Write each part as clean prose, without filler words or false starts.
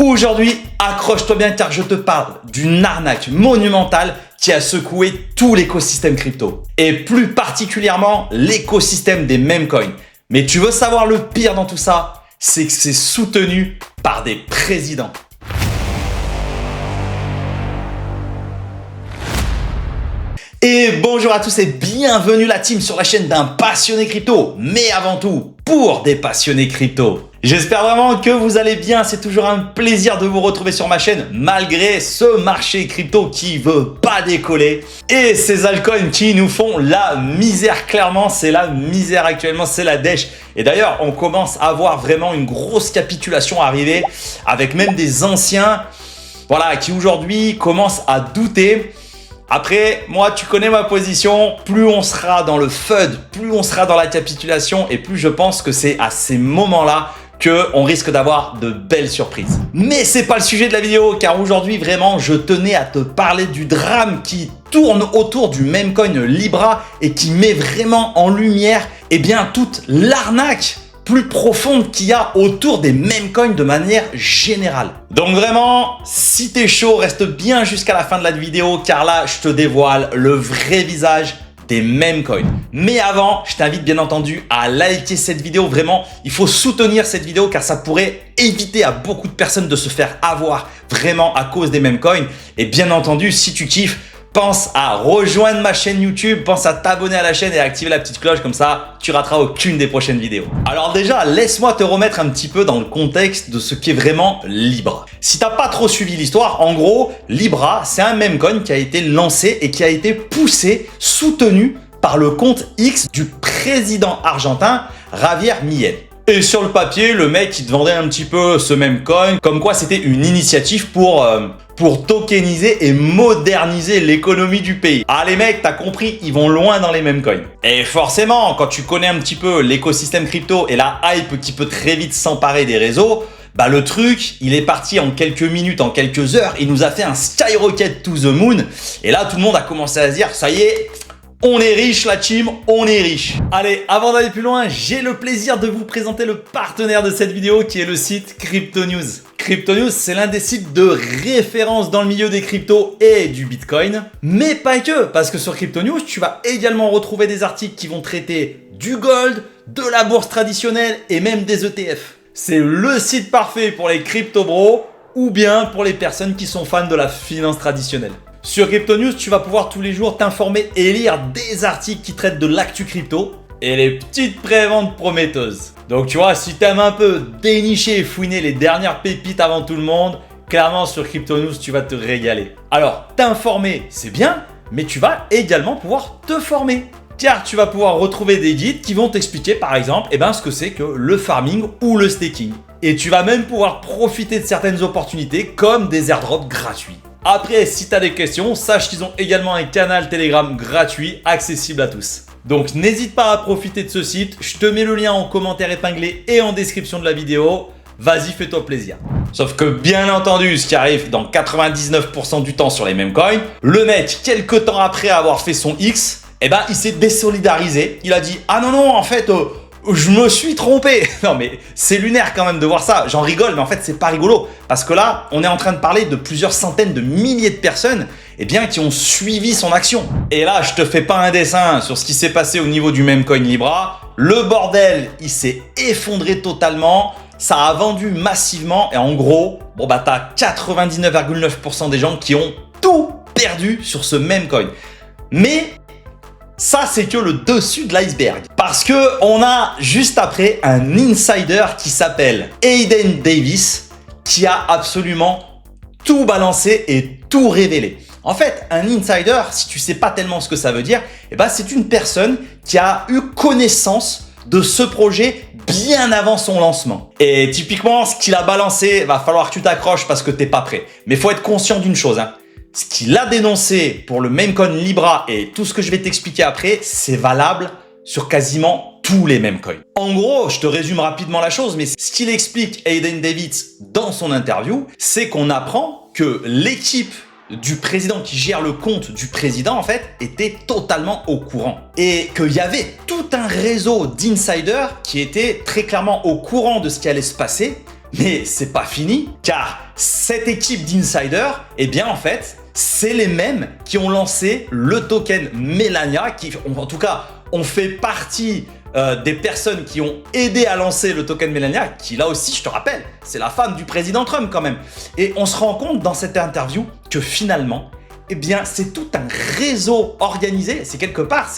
Aujourd'hui, accroche-toi bien car je te parle d'une arnaque monumentale qui a secoué tout l'écosystème crypto. Et plus particulièrement l'écosystème des meme coins. Mais tu veux savoir le pire dans tout ça? C'est que c'est soutenu par des présidents. Et bonjour à tous et bienvenue la team sur la chaîne d'un passionné crypto, mais avant tout pour des passionnés crypto. J'espère vraiment que vous allez bien, c'est toujours un plaisir de vous retrouver sur ma chaîne malgré ce marché crypto qui veut pas décoller et ces altcoins qui nous font la misère. Clairement, c'est la misère actuellement, c'est la dèche. Et d'ailleurs, on commence à voir vraiment une grosse capitulation arriver avec même des anciens qui aujourd'hui commencent à douter. Après, moi, tu connais ma position, plus on sera dans le FUD, plus on sera dans la capitulation et plus je pense que c'est à ces moments-là qu'on risque d'avoir de belles surprises. Mais c'est pas le sujet de la vidéo car aujourd'hui, vraiment, je tenais à te parler du drame qui tourne autour du meme coin Libra et qui met vraiment en lumière toute l'arnaque plus profonde qu'il y a autour des meme coins de manière générale. Donc vraiment, si t'es chaud, reste bien jusqu'à la fin de la vidéo car là, je te dévoile le vrai visage des meme coins. Mais avant, je t'invite bien entendu à liker cette vidéo. Vraiment, il faut soutenir cette vidéo car ça pourrait éviter à beaucoup de personnes de se faire avoir vraiment à cause des meme coins. Et bien entendu, si tu kiffes, pense à rejoindre ma chaîne YouTube, pense à t'abonner à la chaîne et à activer la petite cloche, comme ça tu rateras aucune des prochaines vidéos. Alors déjà, laisse-moi te remettre un petit peu dans le contexte de ce qu'est vraiment Libra. Si t'as pas trop suivi l'histoire, en gros, Libra, c'est un meme coin qui a été lancé et qui a été poussé, soutenu par le compte X du président argentin Javier Milei. Et sur le papier, le mec il te vendait un petit peu ce meme coin, comme quoi c'était une initiative pour tokeniser et moderniser l'économie du pays. Ah les mecs, t'as compris, ils vont loin dans les meme coins. Et forcément, quand tu connais un petit peu l'écosystème crypto et la hype qui peut très vite s'emparer des réseaux, le truc, il est parti en quelques minutes, en quelques heures, il nous a fait un skyrocket to the moon. Et là, tout le monde a commencé à se dire, ça y est, on est riche la team, on est riche. Allez, avant d'aller plus loin, j'ai le plaisir de vous présenter le partenaire de cette vidéo qui est le site Crypto News. Crypto News, c'est l'un des sites de référence dans le milieu des cryptos et du Bitcoin. Mais pas que, parce que sur Crypto News, tu vas également retrouver des articles qui vont traiter du gold, de la bourse traditionnelle et même des ETF. C'est le site parfait pour les crypto bros ou bien pour les personnes qui sont fans de la finance traditionnelle. Sur Crypto News, tu vas pouvoir tous les jours t'informer et lire des articles qui traitent de l'actu crypto et les petites préventes prometteuses. Donc tu vois, si t'aimes un peu dénicher et fouiner les dernières pépites avant tout le monde, clairement sur Crypto News, tu vas te régaler. Alors, t'informer, c'est bien, mais tu vas également pouvoir te former. Car tu vas pouvoir retrouver des guides qui vont t'expliquer par exemple ce que c'est que le farming ou le staking. Et tu vas même pouvoir profiter de certaines opportunités comme des airdrops gratuits. Après, si tu as des questions, sache qu'ils ont également un canal Telegram gratuit accessible à tous. Donc n'hésite pas à profiter de ce site, je te mets le lien en commentaire épinglé et en description de la vidéo. Vas-y, fais-toi plaisir. Sauf que bien entendu, ce qui arrive dans 99% du temps sur les meme coins, le mec, quelques temps après avoir fait son X, il s'est désolidarisé. Il a dit « Ah non, en fait, je me suis trompé !» Non mais c'est lunaire quand même de voir ça. J'en rigole, mais en fait c'est pas rigolo. Parce que là, on est en train de parler de plusieurs centaines de milliers de personnes qui ont suivi son action. Et là, je te fais pas un dessin sur ce qui s'est passé au niveau du meme coin Libra. Le bordel, il s'est effondré totalement. Ça a vendu massivement. Et en gros, t'as 99,9% des gens qui ont tout perdu sur ce meme coin. Mais ça, c'est que le dessus de l'iceberg. Parce que on a juste après un insider qui s'appelle Hayden Davis qui a absolument tout balancé et tout révélé. En fait, un insider, si tu sais pas tellement ce que ça veut dire, c'est une personne qui a eu connaissance de ce projet bien avant son lancement. Et typiquement, ce qu'il a balancé, va falloir que tu t'accroches parce que t'es pas prêt. Mais faut être conscient d'une chose, Ce qu'il a dénoncé pour le meme coin Libra et tout ce que je vais t'expliquer après, c'est valable sur quasiment tous les meme coins. En gros, je te résume rapidement la chose, mais ce qu'il explique Hayden Davis dans son interview, c'est qu'on apprend que l'équipe du président qui gère le compte du président en fait était totalement au courant et qu'il y avait tout un réseau d'insiders qui étaient très clairement au courant de ce qui allait se passer Mais c'est pas fini, car cette équipe d'insiders, eh bien en fait, c'est les mêmes qui ont lancé le token Melania, qui en tout cas ont fait partie des personnes qui ont aidé à lancer le token Melania, qui là aussi, je te rappelle, c'est la femme du président Trump quand même. Et on se rend compte dans cette interview que finalement, eh bien c'est tout un réseau organisé, c'est quelque part,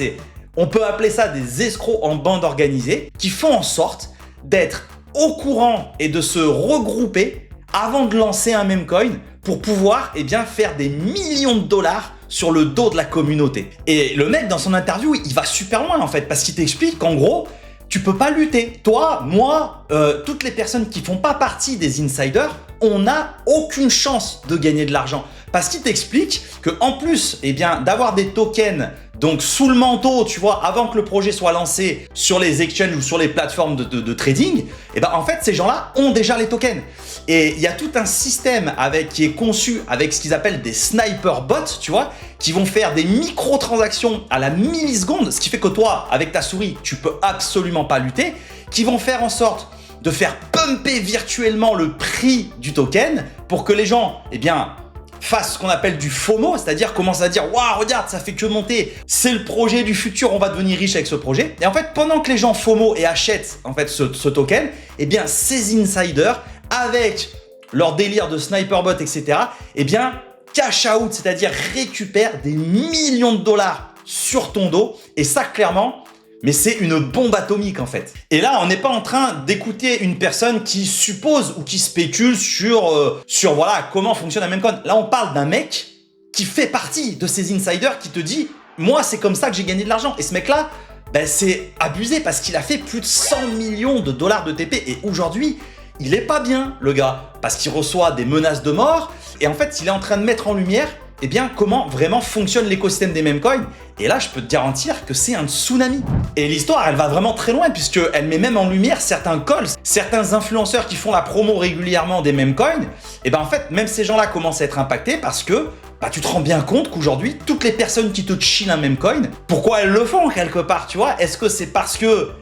on peut appeler ça des escrocs en bande organisée, qui font en sorte d'être au courant et de se regrouper avant de lancer un meme coin pour pouvoir eh bien, faire des millions de dollars sur le dos de la communauté. Et le mec dans son interview, il va super loin en fait, parce qu'il t'explique qu'en gros, tu peux pas lutter. Toi, moi, toutes les personnes qui font pas partie des insiders, on n'a aucune chance de gagner de l'argent. Parce qu'il t'explique qu'en plus eh bien, d'avoir des tokens donc sous le manteau, tu vois, avant que le projet soit lancé sur les exchanges ou sur les plateformes de trading, et ben en fait ces gens-là ont déjà les tokens. Et il y a tout un système qui est conçu avec ce qu'ils appellent des sniper bots, tu vois, qui vont faire des micro-transactions à la milliseconde, ce qui fait que toi, avec ta souris, tu peux absolument pas lutter, qui vont faire en sorte de faire pumper virtuellement le prix du token pour que les gens, eh bien, fasse ce qu'on appelle du FOMO, c'est-à-dire commence à dire « Waouh, regarde, ça fait que monter, c'est le projet du futur, on va devenir riche avec ce projet. » Et en fait, pendant que les gens FOMO et achètent en fait, ce token, eh bien, ces insiders, avec leur délire de sniper bot, etc., eh bien, cash out, c'est-à-dire récupèrent des millions de dollars sur ton dos. Et ça, clairement, mais c'est une bombe atomique en fait. Et là, on n'est pas en train d'écouter une personne qui suppose ou qui spécule sur voilà, comment fonctionne un meme coin. Là, on parle d'un mec qui fait partie de ces insiders qui te dit « Moi, c'est comme ça que j'ai gagné de l'argent. » Et ce mec-là, ben, c'est abusé parce qu'il a fait plus de 100 millions de dollars de TP. Et aujourd'hui, il est pas bien, le gars, parce qu'il reçoit des menaces de mort. Et en fait, il est en train de mettre en lumière eh bien, comment vraiment fonctionne l'écosystème des meme coins. Et là, je peux te garantir que c'est un tsunami. Et l'histoire, elle va vraiment très loin puisqu'elle met même en lumière certains calls, certains influenceurs qui font la promo régulièrement des meme coins. Et ben en fait, même ces gens-là commencent à être impactés parce que tu te rends bien compte qu'aujourd'hui, toutes les personnes qui te chillent un meme coin, pourquoi elles le font quelque part, tu vois? Est-ce que c'est parce que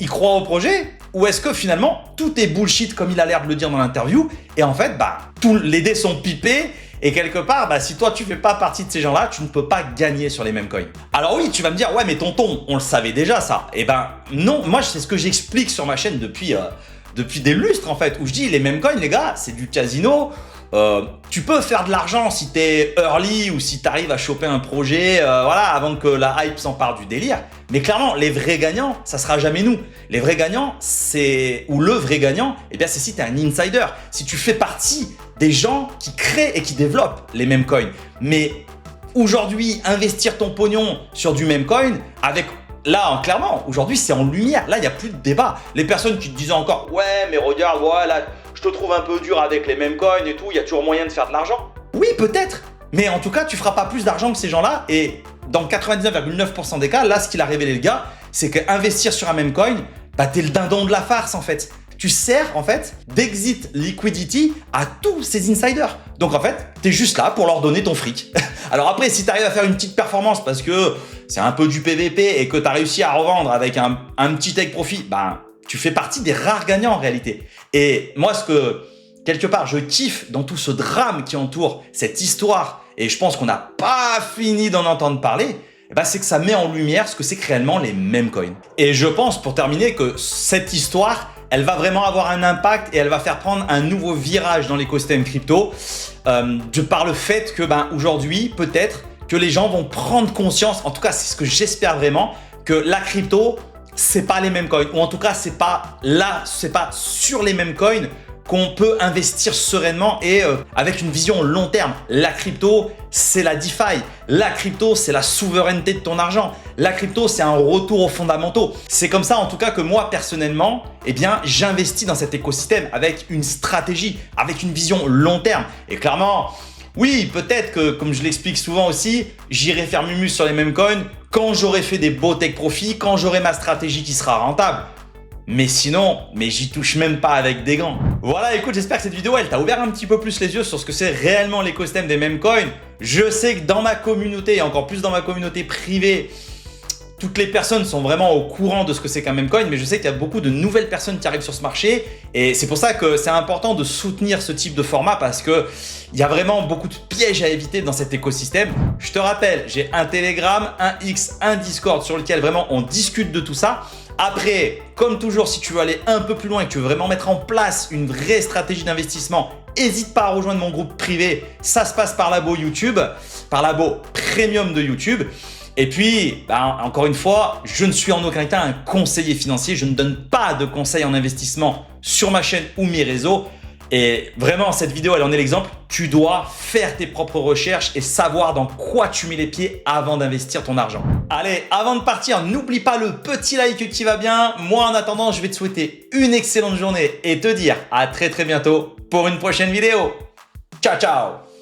ils croient au projet? Ou est-ce que finalement, tout est bullshit comme il a l'air de le dire dans l'interview? Et en fait, tous les dés sont pipés. Et quelque part, si toi tu fais pas partie de ces gens-là, tu ne peux pas gagner sur les meme coins. Alors oui, tu vas me dire, ouais mais tonton, on le savait déjà ça. Eh ben non, moi c'est ce que j'explique sur ma chaîne depuis des lustres en fait, où je dis les meme coins les gars, c'est du casino. Tu peux faire de l'argent si tu es early ou si tu arrives à choper un projet voilà, avant que la hype s'empare du délire. Mais clairement, les vrais gagnants, ça sera jamais nous. Les vrais gagnants, ou le vrai gagnant, eh bien c'est si tu es un insider, si tu fais partie des gens qui créent et qui développent les meme coins. Mais aujourd'hui, investir ton pognon sur du meme coin avec... Là, clairement, aujourd'hui, c'est en lumière. Là, il n'y a plus de débat. Les personnes qui te disaient encore « Ouais, mais regarde, voilà, je te trouve un peu dur avec les meme coins et tout, il y a toujours moyen de faire de l'argent. » Oui, peut-être. Mais en tout cas, tu feras pas plus d'argent que ces gens-là. Et dans 99,9% des cas, là, ce qu'il a révélé le gars, c'est qu'investir sur un meme coin, t'es le dindon de la farce en fait. Tu sers en fait d'exit liquidity à tous ces insiders. Donc en fait, tu es juste là pour leur donner ton fric. Alors après, si tu arrives à faire une petite performance parce que c'est un peu du PVP et que tu as réussi à revendre avec un petit take profit, tu fais partie des rares gagnants en réalité. Et moi, ce que quelque part je kiffe dans tout ce drame qui entoure cette histoire, et je pense qu'on n'a pas fini d'en entendre parler, c'est que ça met en lumière ce que c'est que réellement les meme coins. Et je pense, pour terminer, que cette histoire, elle va vraiment avoir un impact et elle va faire prendre un nouveau virage dans l'écosystème crypto par le fait que aujourd'hui, peut-être que les gens vont prendre conscience, en tout cas c'est ce que j'espère vraiment, que la crypto, c'est pas les meme coins, ou en tout cas c'est pas sur les meme coins qu'on peut investir sereinement et avec une vision long terme. La crypto, c'est la DeFi. La crypto, c'est la souveraineté de ton argent. La crypto, c'est un retour aux fondamentaux. C'est comme ça, en tout cas, que moi, personnellement, j'investis dans cet écosystème avec une stratégie, avec une vision long terme. Et clairement, oui, peut-être que, comme je l'explique souvent aussi, j'irai faire mumus sur les meme coins quand j'aurai fait des beaux take profits, quand j'aurai ma stratégie qui sera rentable. Mais sinon, j'y touche même pas avec des gants. Voilà, écoute, j'espère que cette vidéo, elle t'a ouvert un petit peu plus les yeux sur ce que c'est réellement l'écosystème des meme coins. Je sais que dans ma communauté, et encore plus dans ma communauté privée, toutes les personnes sont vraiment au courant de ce que c'est qu'un meme coin, mais je sais qu'il y a beaucoup de nouvelles personnes qui arrivent sur ce marché et c'est pour ça que c'est important de soutenir ce type de format parce que il y a vraiment beaucoup de pièges à éviter dans cet écosystème. Je te rappelle, j'ai un Telegram, un X, un Discord sur lequel vraiment on discute de tout ça. Après, comme toujours, si tu veux aller un peu plus loin et que tu veux vraiment mettre en place une vraie stratégie d'investissement, n'hésite pas à rejoindre mon groupe privé. Ça se passe par l'abo YouTube, par l'abo premium de YouTube. Et puis, encore une fois, je ne suis en aucun cas un conseiller financier. Je ne donne pas de conseils en investissement sur ma chaîne ou mes réseaux. Et vraiment, cette vidéo, elle en est l'exemple. Tu dois faire tes propres recherches et savoir dans quoi tu mets les pieds avant d'investir ton argent. Allez, avant de partir, n'oublie pas le petit like qui va bien. Moi, en attendant, je vais te souhaiter une excellente journée et te dire à très bientôt pour une prochaine vidéo. Ciao, ciao!